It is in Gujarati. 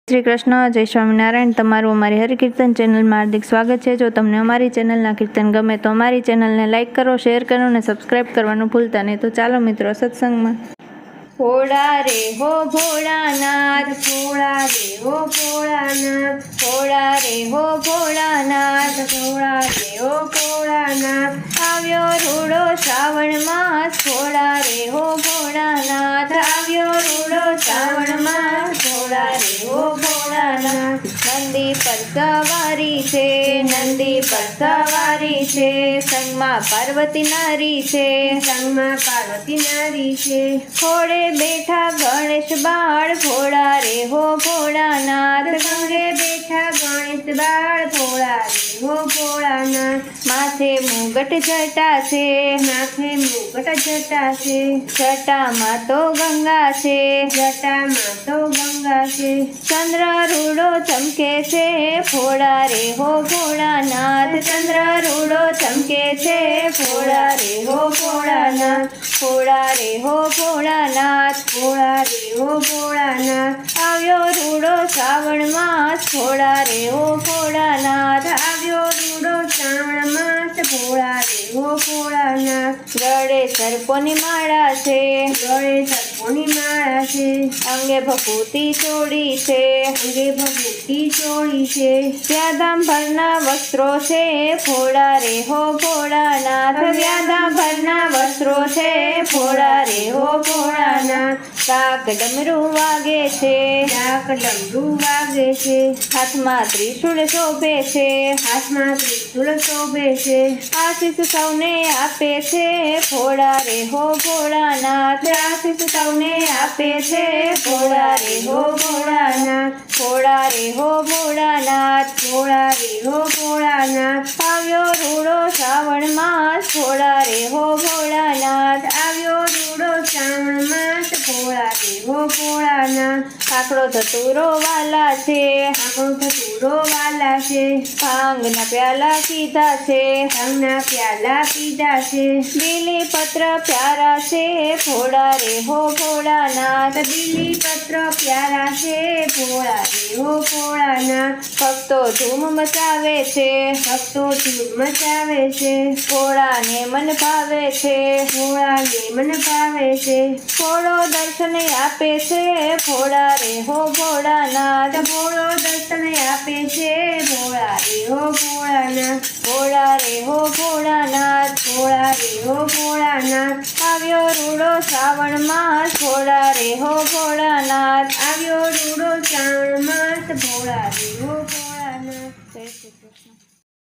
શ્રી કૃષ્ણ, જય સ્વામિનારાયણ। તમારું અમારી હરિકીર્તન ચેનલમાં હાર્દિક સ્વાગત છે। જો તમને અમારી ચેનલના કીર્તન ગમે તો અમારી ચેનલને લાઇક કરો, શેર કરો અને સબસ્ક્રાઇબ કરવાનું ભૂલતા નહીં। તો ચાલો મિત્રો સત્સંગમાં। ભોળા રે હો ભોળાનાથ, ભોળા રે હો ભોળાનાથ, ભોળા રે હો ભોળાનાથ, ભોળા રે હો ભોળાનાથ। આવ્યો રૂડો શ્રાવણ માસ, ભોળા રે હો ભોળાનાથ, આવ્યો રૂડો શ્રાવણ માસ, ભોળા રે હો ભોળાનાથ। નંદી પર સવારી છે, નંદી પર સવારી છે, સંગમાં પાર્વતી નારી છે, સંગમાં પાર્વતી નારી છે। ખોડે બેઠા ગણેશ બાળ, ભોળા રે હો ભોળાનાથ, સંગે બેઠા ગણેશ બાળ, ભોળા રે હો ભોળાનાથ। માથે મુગટ જટા છે, માથે મુગટ જટા છે, જટામાં તો ગંગા છે, જટામાં તો ગંગા છે। ચંદ્ર રૂડો ચમકે છે, ભોળા રે હો ભોળાનાથ, ચંદ્ર રૂડો ચમકે છે, ભોળા રે હો ભોળાનાથ, ભોળા રે હો ભોળાનાથ, ભોળા રે હો ભોળાનાથ। આવ્યો રૂડો શ્રાવણ માસ, ભોળા રે હો ભોળાનાથ, આવ્યો રૂડો શ્રાવણ માસ, ભોળા રે હો ભોળાનાથ। ગળે સર્પોની માળા છે, ગળે સર્પોની માળા છે, અંગે ભભૂતિ ચોળી છે, અંગે ભભૂતિ ચોળી છે। વ્યાધાંભરના વસ્ત્રો છે, ભોળા રે હો ભોળાનાથ, વ્યાધાંભરના વસ્ત્રો છે, ભોળા રે હો ભોળાનાથ। ડાક ડમરું વાગે છે, ડાક ડમરું વાગે છે, હાથમાં ત્રિશૂળ શોભે છે, હાથમાં ત્રિશૂળ શોભે છે। આશીષ સૌને આપે છે, ભોળા રે હો ભોળાનાથ, આશીષ સૌને આપે છે, ભોળા રે હો ભોળાનાથ, ભોળા રે હો ભોળાનાથ, ભોળા રે હો ભોળાનાથ। આવ્યો રૂડો શ્રાવણ માસ, ભોળા રે હો ભોળાનાથ, આવ્યો રૂડો શ્રાવણ માસ, ભોળા રે હો ભોળાનાથ। આંકડો ધતુરો વાલા છે, આંકડો ધતુરો વાલા છે, ભાંગના પ્યાલા પીધા છે, ભાંગના પ્યાલા પીધા છે। બીલી પત્ર પ્યારા છે, ભોળા રે હો ભોળાનાથ, બીલી પત્ર પ્યારા છે, ભોળા રે હો ભોળાનાથ। ભક્તો ધૂમ મચાવે છે, ભક્તો ધૂમ મચાવે છે, ભોળાને મન ભાવે છે, ભોળાને મન ભાવે છે। ભોળો દર્શન આપે છે, ભોળા રે હો ભોળાનાથ, ભોળો દર્શન આપે છે, ભોળા રે હો ભોળાનાથ, ભોળા રે હો ભોળાનાથ, ભોળા રે હો ભોળાનાથ। આવ્યો રૂડો શ્રાવણ માસ, ભોળા રે હો ભોળાનાથ, આવ્યો રૂડો શ્રાવણ માસ, ભોળા રે હો ભોળાનાથ। જય શ્રી કૃષ્ણ।